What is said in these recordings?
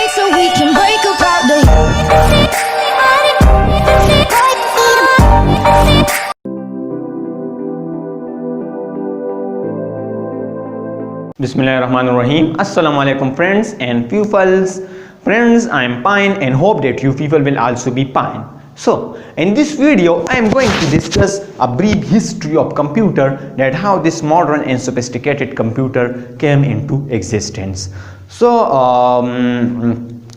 fight so we can break apart the Bismillahirrahmanirrahim. Assalamu alaikum friends and pupils. Friends, I am fine and hope that you people will also be fine. So in this video I am going to discuss a brief history of computer, that how this modern and sophisticated computer came into existence. So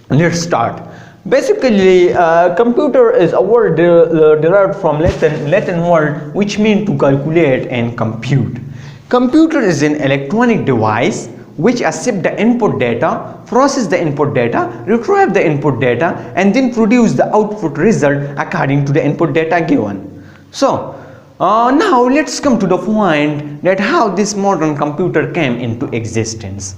let's start. Basically, computer is a word derived from Latin word which means to calculate and compute. Computer is an electronic device which accepts the input data, process the input data, retrieve the input data, and then produce the output result according to the input data given. So now let's come to the point that how this modern computer came into existence.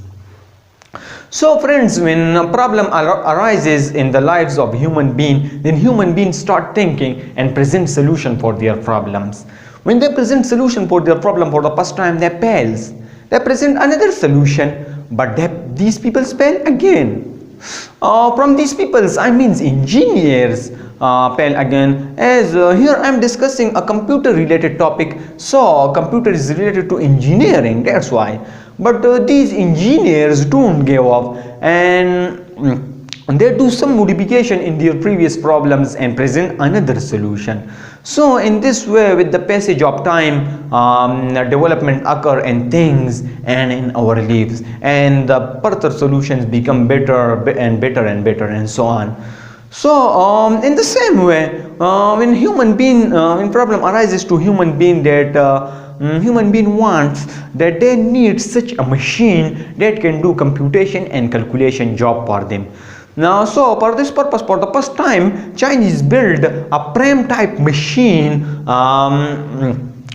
So friends, when a problem arises in the lives of human beings, then human beings start thinking and present solution for their problems. When they present solution for their problem for the first time, they fails. They present another solution, but these people fail again. From these people, I mean engineers fail again. As here I am discussing a computer related topic, so computer is related to engineering, that's why. But these engineers don't give up and they do some modification in their previous problems and present another solution. So in this way, with the passage of time, development occur in things and in our lives, and the further solutions become better and better and better and so on. So in the same way, when when problem arises to human being, that human being wants that they need such a machine that can do computation and calculation job for them. Now, so for this purpose, for the first time, Chinese built a frame type machine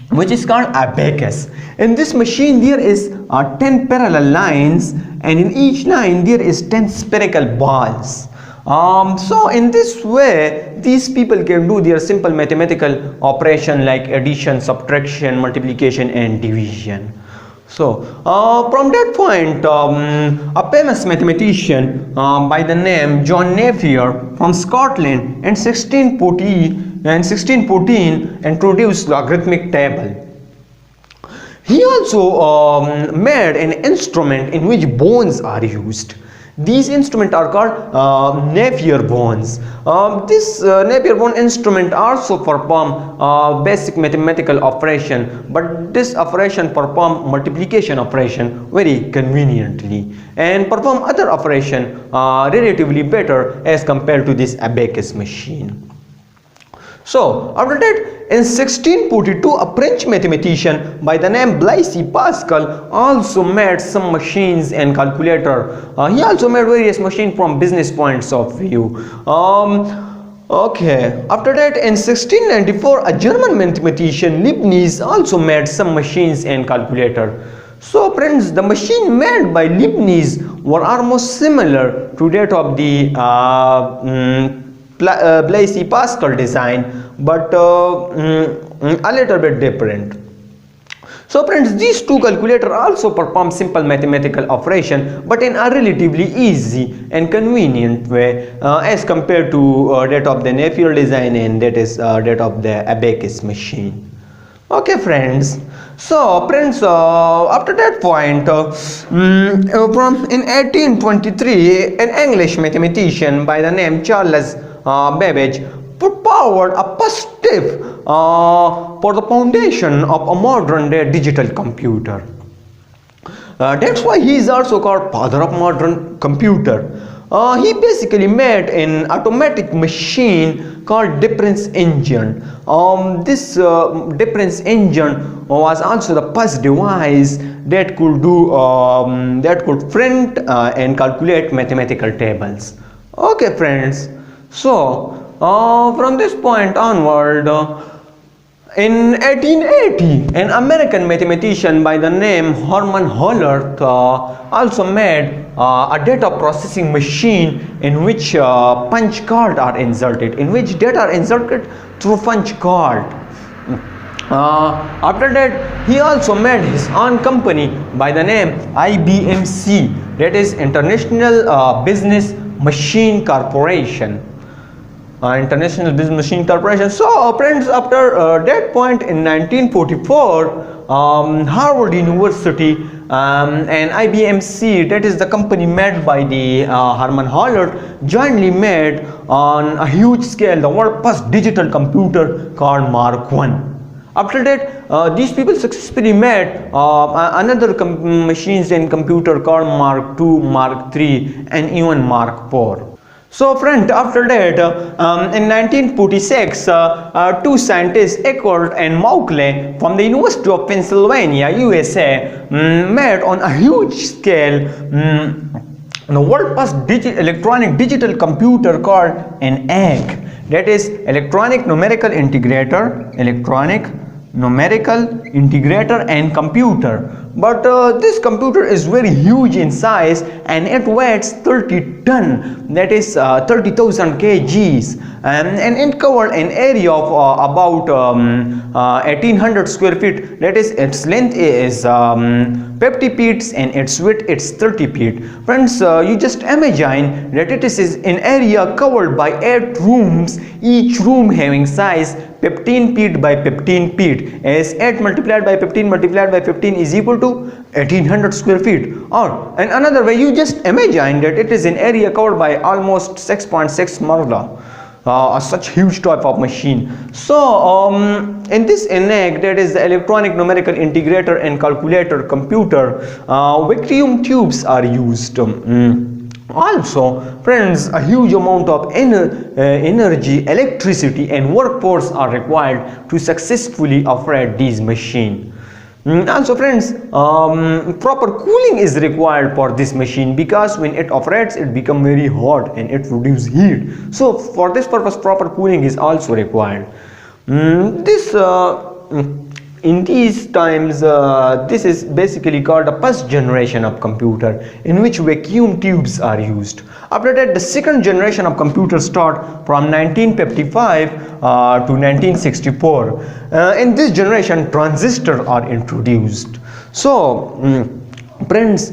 which is called abacus. In this machine there is 10 parallel lines, and in each line there is 10 spherical balls. So in this way these people can do their simple mathematical operation like addition, subtraction, multiplication and division. So from that point, a famous mathematician by the name John Napier from Scotland in 1614 introduced logarithmic table. He also made an instrument in which bones are used. These instruments are called Napier bones. This Napier bone instrument also perform basic mathematical operation, but this operation perform multiplication operation very conveniently and perform other operation relatively better as compared to this abacus machine. So after that, in 1642, a French mathematician by the name Blaise Pascal also made some machines and calculator. He also made various machines from business points of view. Okay, after that, in 1694, a German mathematician Leibniz also made some machines and calculator. So friends, the machine made by Leibniz were almost similar to that of the Blaise Pascal design, but a little bit different. So friends, these two calculators also perform simple mathematical operation, but in a relatively easy and convenient way as compared to that of the Napier design, and that is that of the abacus machine. Okay friends, so friends, after that point, in 1823, an English mathematician by the name Charles Babbage put forward a first step for the foundation of a modern day digital computer. That's why he is also called father of modern computer. He basically made an automatic machine called difference engine. This difference engine was also the first device that could do that could print and calculate mathematical tables. Okay friends, so from this point onward, in 1880, an American mathematician by the name Herman Hollerith also made a data processing machine in which punch cards are inserted, through punch card. After that, he also made his own company by the name IBMC, that is International Business Machine Corporation. International Business Machine Corporation. So friends, after that point in 1944, Harvard University and IBM, that is the company made by the Herman Hollert, jointly made on a huge scale the world's first digital computer called Mark I. After that, these people successfully made another machines and computer called Mark II, Mark III, and even Mark IV. So friend, after that, in 1946, two scientists, Eckert and Mauchly from the University of Pennsylvania, USA, made on a huge scale the world's first electronic digital computer called an EGG, that is electronic numerical integrator, and computer. But this computer is very huge in size and it weighs 30 ton, that is 30,000 kgs, and it covered an area of about 1800 square feet, that is its length is 50 feet and its width is 30 feet. Friends, you just imagine that it is in area covered by 8 rooms, each room having size 15 feet by 15 feet, as 8 multiplied by 15 multiplied by 15 is equal to 1800 square feet. Or in another way, you just imagine that it is an area covered by almost 6.6 marla. Such huge type of machine. So in this ENIAC, that is the electronic numerical integrator and calculator computer, vacuum tubes are used. Also friends, a huge amount of energy, electricity and workforce are required to successfully operate these machines. Also friends, proper cooling is required for this machine, because when it operates it becomes very hot and it produces heat. So for this purpose proper cooling is also required. In these times, this is basically called the first generation of computer, in which vacuum tubes are used. After that, the second generation of computers start from 1955 to 1964. In this generation, transistors are introduced. So friends,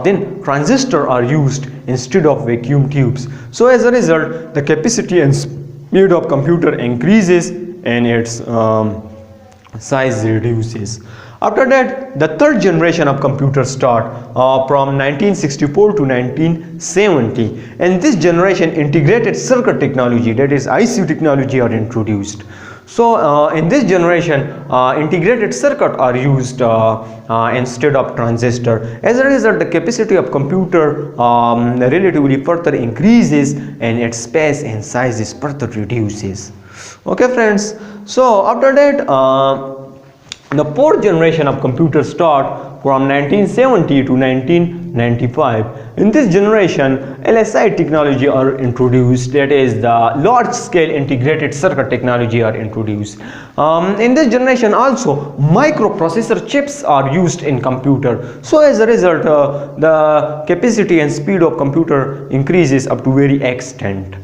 then transistors are used instead of vacuum tubes. So as a result, the capacity and speed of computer increases and its size reduces. After that, the third generation of computers start from 1964 to 1970, and this generation integrated circuit technology, that is IC technology, are introduced. So in this generation, integrated circuit are used instead of transistor. As a result, the capacity of computer relatively further increases and its space and size is further reduces. Okay friends, so after that, the fourth generation of computers start from 1970 to 1995. In this generation, LSI technology are introduced, that is the large scale integrated circuit technology are introduced. In this generation also microprocessor chips are used in computer. So as a result, the capacity and speed of computer increases up to very extent.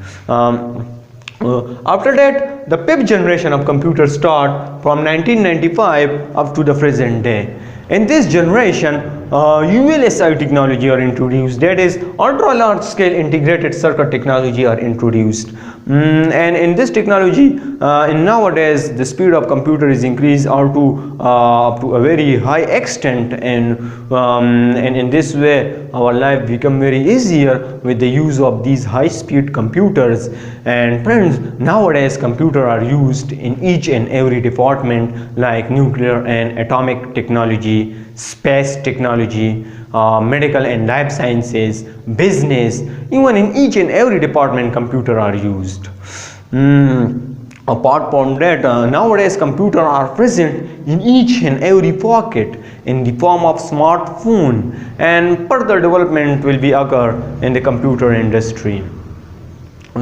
After that, the fifth generation of computers start from 1995 up to the present day. In this generation, ULSI technology are introduced, that is ultra large scale integrated circuit technology are introduced. And in this technology, in nowadays the speed of computer is increased up to a very high extent, and in this way our life become very easier with the use of these high speed computers. And friends, nowadays computers are used in each and every department, like nuclear and atomic technology, space technology, medical and life sciences, business. Even in each and every department computers are used. Apart from that, nowadays computers are present in each and every pocket in the form of smartphone, and further development will be occur in the computer industry.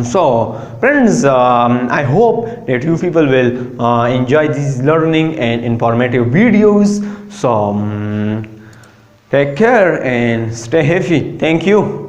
So friends, I hope that you people will enjoy these learning and informative videos. So take care and stay healthy. Thank you.